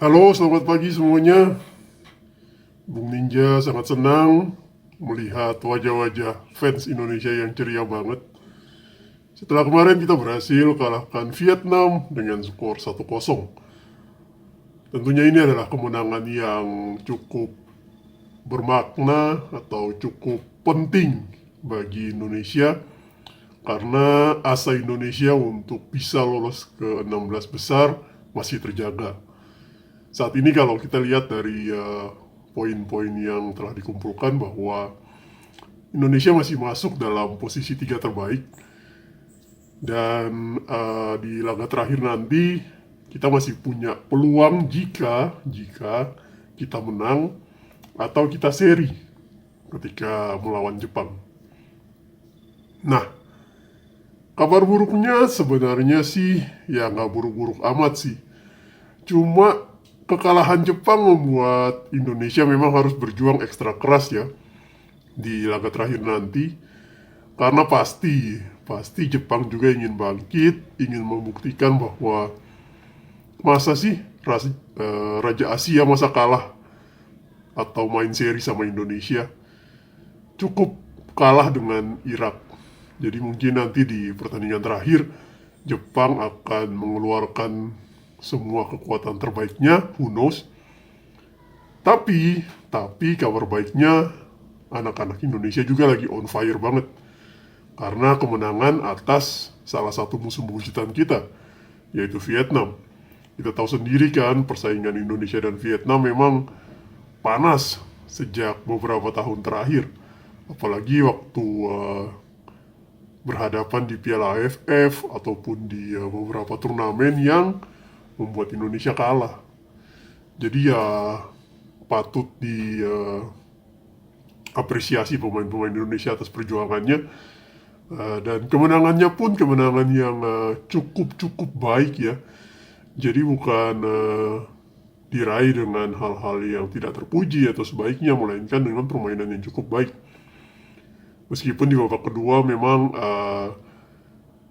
Halo, selamat pagi semuanya. Bung Ninja sangat senang melihat wajah-wajah fans Indonesia yang ceria banget. Setelah kemarin kita berhasil kalahkan Vietnam dengan skor 1-0. Tentunya ini adalah kemenangan yang cukup bermakna atau cukup penting bagi Indonesia karena asa Indonesia untuk bisa lolos ke 16 besar masih terjaga. Saat ini kalau kita lihat dari poin-poin yang telah dikumpulkan bahwa Indonesia masih masuk dalam posisi 3 terbaik dan di laga terakhir nanti kita masih punya peluang jika kita menang atau kita seri ketika melawan Jepang. Nah, kabar buruknya sebenarnya sih ya nggak buruk-buruk amat sih. Cuma kekalahan Jepang membuat Indonesia memang harus berjuang ekstra keras ya di laga terakhir nanti. Karena pasti Jepang juga ingin bangkit, ingin membuktikan bahwa masa sih Raja Asia masa kalah atau main seri sama Indonesia. Cukup kalah dengan Irak. Jadi mungkin nanti di pertandingan terakhir Jepang akan mengeluarkan semua kekuatan terbaiknya, who knows. Tapi kabar baiknya anak-anak Indonesia juga lagi on fire banget. Karena kemenangan atas salah satu musuh bebuyutan kita, yaitu Vietnam. Kita tahu sendiri kan persaingan Indonesia dan Vietnam memang panas sejak beberapa tahun terakhir. Apalagi waktu berhadapan di Piala AFF ataupun di beberapa turnamen yang membuat Indonesia kalah. Jadi ya patut diapresiasi pemain-pemain Indonesia atas perjuangannya. Dan kemenangannya pun kemenangan yang cukup baik ya. Jadi bukan diraih dengan hal-hal yang tidak terpuji atau sebaiknya, melainkan dengan permainan yang cukup baik. Meskipun di babak kedua memang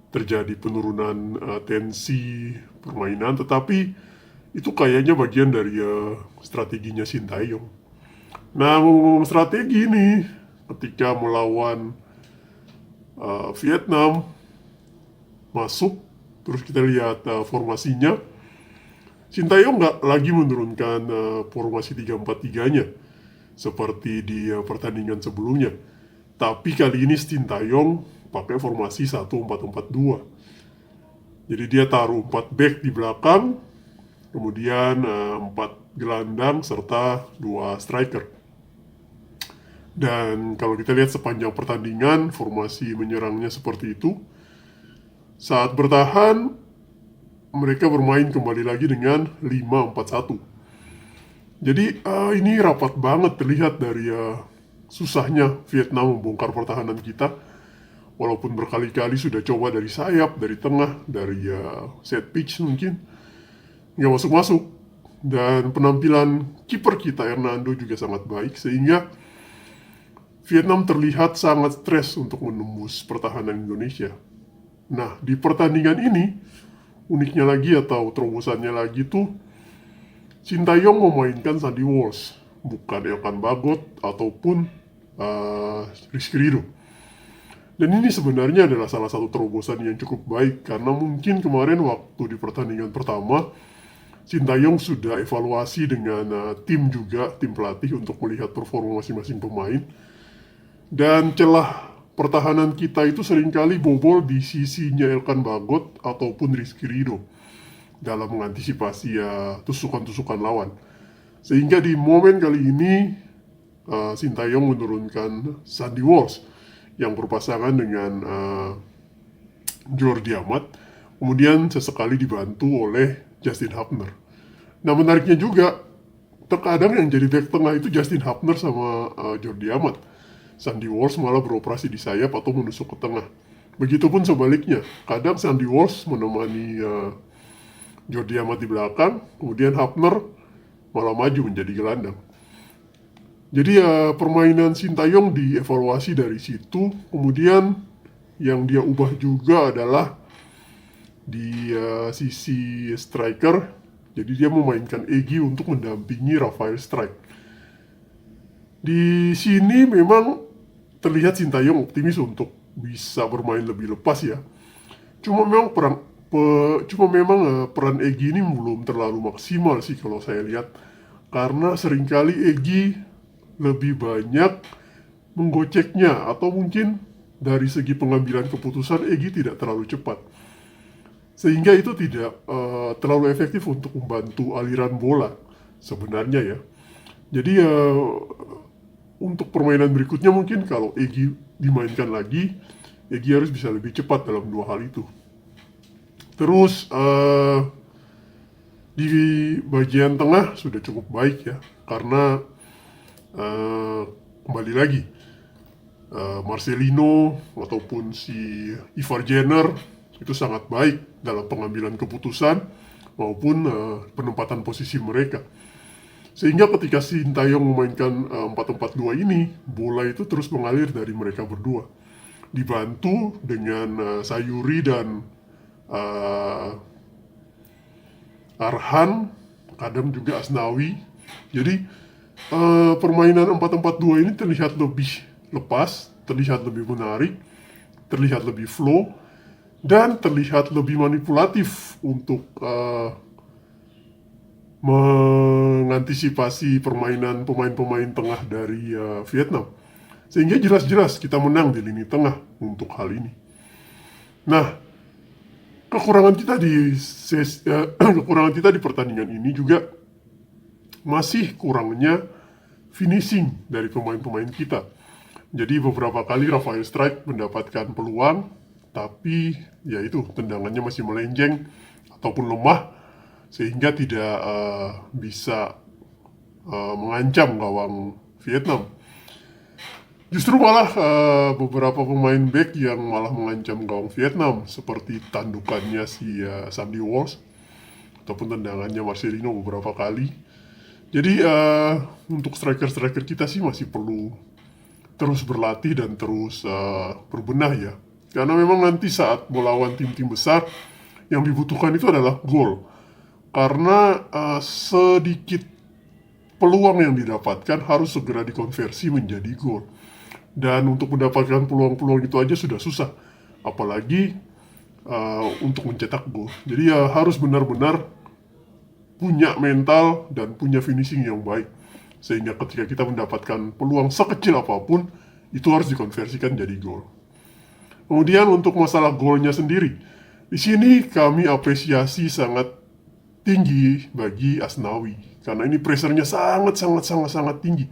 terjadi penurunan tensi permainan, tetapi itu kayaknya bagian dari strateginya Sintayong. Nah, ngomong strategi nih, ketika melawan Vietnam, masuk, terus kita lihat formasinya, Sintayong nggak lagi menurunkan formasi 3-4-3-nya seperti di pertandingan sebelumnya. Tapi kali ini Sintayong pakai formasi 1-4-4-2. Jadi dia taruh 4 back di belakang, kemudian 4 gelandang serta 2 striker. Dan kalau kita lihat sepanjang pertandingan, formasi menyerangnya seperti itu. Saat bertahan, mereka bermain kembali lagi dengan 5-4-1. Jadi ini rapat banget terlihat dari susahnya Vietnam membongkar pertahanan kita. Walaupun berkali-kali sudah coba dari sayap, dari tengah, dari set pitch mungkin, nggak masuk-masuk. Dan penampilan kiper kita Hernando juga sangat baik, sehingga Vietnam terlihat sangat stres untuk menembus pertahanan Indonesia. Nah, di pertandingan ini, uniknya lagi atau terobosannya lagi tuh, Sintayong memainkan Sandy Walsh, bukan Elkan Bagot ataupun Rizky Ridho. Dan ini sebenarnya adalah salah satu terobosan yang cukup baik, karena mungkin kemarin waktu di pertandingan pertama, Sintayong sudah evaluasi dengan tim juga, tim pelatih untuk melihat performa masing-masing pemain. Dan celah pertahanan kita itu seringkali bobol di sisinya Elkan Bagot ataupun Rizky Ridho dalam mengantisipasi tusukan-tusukan lawan. Sehingga di momen kali ini Sintayong menurunkan Sandy Walsh yang berpasangan dengan Jordi Amat, kemudian sesekali dibantu oleh Justin Hapner. Nah, menariknya juga, terkadang yang jadi back tengah itu Justin Hapner sama Jordi Amat. Sandy Walsh malah beroperasi di sayap atau menusuk ke tengah. Begitupun sebaliknya, kadang Sandy Walsh menemani Jordi Amat di belakang, kemudian Hapner malah maju menjadi gelandang. Jadi permainan Sintayong dievaluasi dari situ. Kemudian yang dia ubah juga adalah di sisi striker Jadi dia memainkan Egy untuk mendampingi Rafael Strike. Di sini memang terlihat Sintayong optimis untuk bisa bermain lebih lepas ya. Cuma memang peran Egy ini belum terlalu maksimal sih kalau saya lihat. Karena seringkali Egy lebih banyak menggoceknya, atau mungkin dari segi pengambilan keputusan Egy tidak terlalu cepat. Sehingga itu tidak terlalu efektif untuk membantu aliran bola sebenarnya ya. Jadi untuk permainan berikutnya mungkin kalau Egy dimainkan lagi, Egy harus bisa lebih cepat dalam dua hal itu. Terus di bagian tengah sudah cukup baik ya, karena kembali lagi Marcelino ataupun si Ivar Jenner itu sangat baik dalam pengambilan keputusan maupun penempatan posisi mereka. Sehingga ketika Sintayong memainkan 4-4-2 ini, bola itu terus mengalir dari mereka berdua. Dibantu dengan Sayuri dan Arhan, kadang juga Asnawi. Jadi permainan 4-4-2 ini terlihat lebih lepas, terlihat lebih menarik, terlihat lebih flow, dan terlihat lebih manipulatif untuk mengantisipasi permainan pemain-pemain tengah dari Vietnam. Sehingga jelas-jelas kita menang di lini tengah untuk hal ini. Nah, kekurangan kita di pertandingan ini juga masih kurangnya finishing dari pemain-pemain kita. Jadi beberapa kali Rafael Strike mendapatkan peluang, tapi ya itu tendangannya masih melenceng ataupun lemah, sehingga tidak bisa mengancam gawang Vietnam. Justru malah beberapa pemain back yang malah mengancam gawang Vietnam, seperti tandukannya si Sandy Walsh ataupun tendangannya Marcelino beberapa kali. Jadi untuk striker-striker kita sih masih perlu terus berlatih dan terus berbenah ya. Karena memang nanti saat melawan tim-tim besar, yang dibutuhkan itu adalah gol. Karena sedikit peluang yang didapatkan harus segera dikonversi menjadi gol. Dan untuk mendapatkan peluang-peluang itu aja sudah susah, apalagi untuk mencetak gol. Jadi ya harus benar-benar punya mental dan punya finishing yang baik, sehingga ketika kita mendapatkan peluang sekecil apapun, itu harus dikonversikan jadi gol. Kemudian untuk masalah golnya sendiri, di sini kami apresiasi sangat tinggi bagi Asnawi, karena ini pressure-nya sangat tinggi.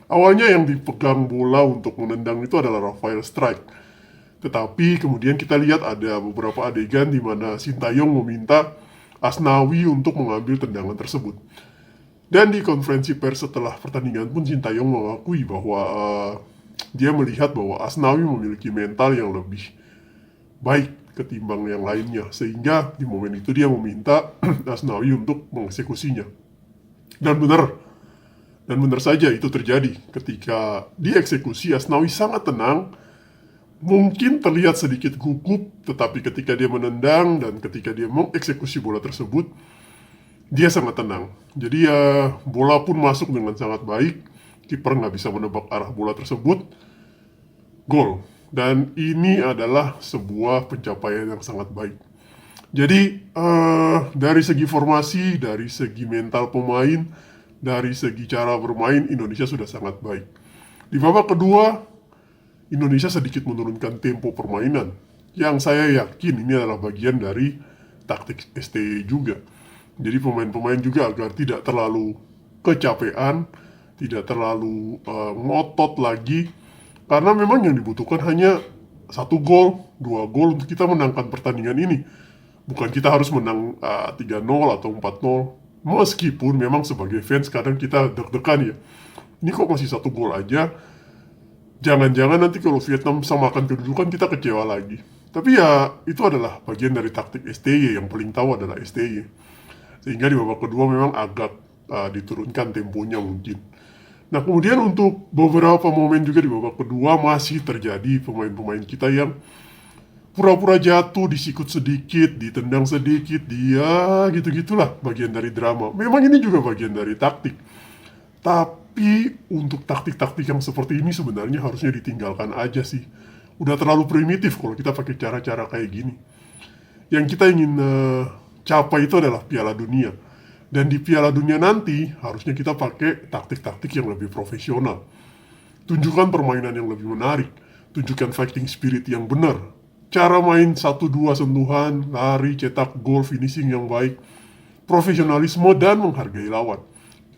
Awalnya yang dipegang bola untuk menendang itu adalah Rafael Strike. Tetapi kemudian kita lihat ada beberapa adegan di mana Sintayong meminta Asnawi untuk mengambil tendangan tersebut. Dan di konferensi pers setelah pertandingan pun Sintayong mengakui bahwa dia melihat bahwa Asnawi memiliki mental yang lebih baik ketimbang yang lainnya. Sehingga di momen itu dia meminta Asnawi untuk mengeksekusinya. Dan benar saja itu terjadi. Ketika dieksekusi, Asnawi sangat tenang, mungkin terlihat sedikit gugup, tetapi ketika dia menendang dan ketika dia mengeksekusi bola tersebut, dia sangat tenang. Jadi ya bola pun masuk dengan sangat baik, kiper nggak bisa menebak arah bola tersebut, gol. Dan ini adalah sebuah pencapaian yang sangat baik. Jadi dari segi formasi, dari segi mental pemain, dari segi cara bermain, Indonesia sudah sangat baik. Di babak kedua, Indonesia sedikit menurunkan tempo permainan, yang saya yakin ini adalah bagian dari taktik STY juga. Jadi pemain-pemain juga agar tidak terlalu kecapean, tidak terlalu ngotot lagi, karena memang yang dibutuhkan hanya 1 gol, 2 gol untuk kita menangkan pertandingan ini. Bukan kita harus menang 3-0 atau 4-0. Meskipun memang sebagai fans kadang kita deg-degan ya, ini kok masih 1 gol aja, jangan-jangan nanti kalau Vietnam samakan kedudukan kita kecewa lagi. Tapi ya itu adalah bagian dari taktik STY, yang paling tahu adalah STY. Sehingga di babak kedua memang agak diturunkan temponya mungkin. Nah kemudian untuk beberapa momen juga di babak kedua masih terjadi pemain-pemain kita yang pura-pura jatuh, disikut sedikit, ditendang sedikit, dia gitu-gitulah bagian dari drama. Memang ini juga bagian dari taktik. Tapi untuk taktik-taktik yang seperti ini sebenarnya harusnya ditinggalkan aja sih. Udah terlalu primitif kalau kita pakai cara-cara kayak gini. Yang kita ingin capai itu adalah Piala Dunia. Dan di Piala Dunia nanti harusnya kita pakai taktik-taktik yang lebih profesional. Tunjukkan permainan yang lebih menarik. Tunjukkan fighting spirit yang benar. Cara main 1-2 sentuhan, lari, cetak gol, finishing yang baik. Profesionalisme dan menghargai lawan.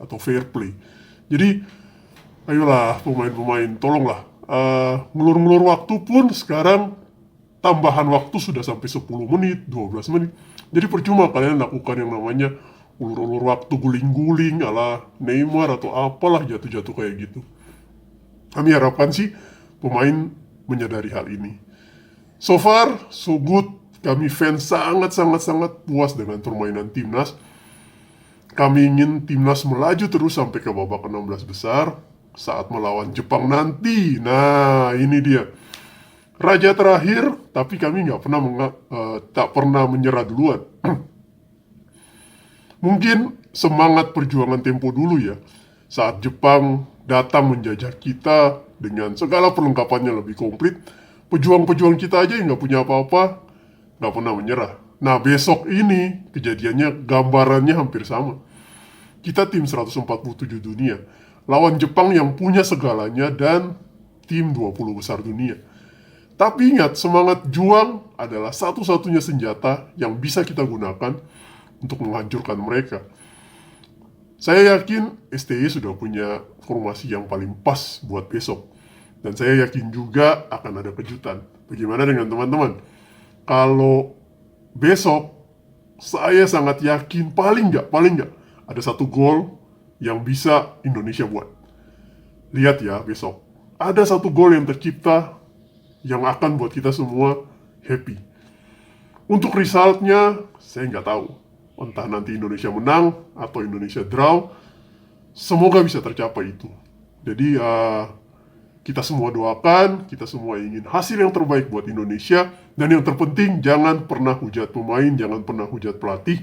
Atau fair play. Jadi, ayolah pemain-pemain, tolonglah. Ngelur-ngelur waktu pun sekarang tambahan waktu sudah sampai 10 menit, 12 menit. Jadi percuma kalian lakukan yang namanya ulur-ulur waktu guling-guling ala Neymar atau apalah jatuh-jatuh kayak gitu. Kami harapkan sih pemain menyadari hal ini. So far, so good. Kami fans sangat-sangat puas dengan permainan timnas. Kami ingin timnas melaju terus sampai ke babak 16 besar saat melawan Jepang nanti. Nah, ini dia. Raja terakhir, tapi kami tak pernah menyerah duluan. Mungkin semangat perjuangan tempo dulu ya. Saat Jepang datang menjajah kita dengan segala perlengkapannya lebih komplit, pejuang-pejuang kita aja yang nggak punya apa-apa, nggak pernah menyerah. Nah, besok ini kejadiannya gambarannya hampir sama. Kita tim 147 dunia, lawan Jepang yang punya segalanya dan tim 20 besar dunia. Tapi ingat, semangat juang adalah satu-satunya senjata yang bisa kita gunakan untuk menghancurkan mereka. Saya yakin STY sudah punya formasi yang paling pas buat besok. Dan saya yakin juga akan ada kejutan. Bagaimana dengan teman-teman? Kalau besok, saya sangat yakin paling nggak, ada satu gol yang bisa Indonesia buat. Lihat ya besok. Ada satu gol yang tercipta yang akan buat kita semua happy. Untuk resultnya, saya nggak tahu. Entah nanti Indonesia menang atau Indonesia draw. Semoga bisa tercapai itu. Jadi kita semua doakan, kita semua ingin hasil yang terbaik buat Indonesia. Dan yang terpenting, jangan pernah hujat pemain, jangan pernah hujat pelatih.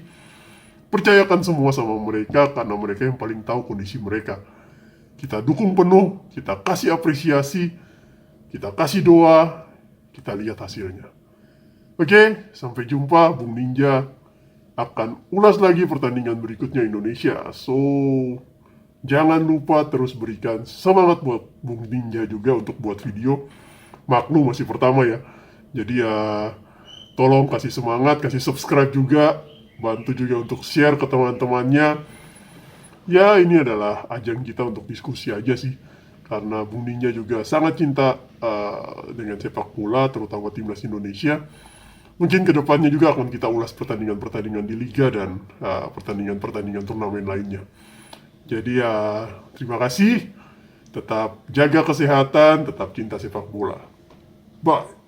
Percayakan semua sama mereka karena mereka yang paling tahu kondisi mereka. Kita dukung penuh, kita kasih apresiasi, kita kasih doa, kita lihat hasilnya. Oke, sampai jumpa. Bung Ninja akan ulas lagi pertandingan berikutnya Indonesia. So, jangan lupa terus berikan semangat buat Bung Ninja juga untuk buat video. Maklum masih pertama ya. Jadi tolong kasih semangat, kasih subscribe juga. Bantu juga untuk share ke teman-temannya. Ya, ini adalah ajang kita untuk diskusi aja sih. Karena Bung Ninja juga sangat cinta dengan sepak bola, terutama timnas Indonesia. Mungkin kedepannya juga akan kita ulas pertandingan-pertandingan di Liga dan pertandingan-pertandingan turnamen lainnya. Jadi terima kasih. Tetap jaga kesehatan, tetap cinta sepak bola. Bye.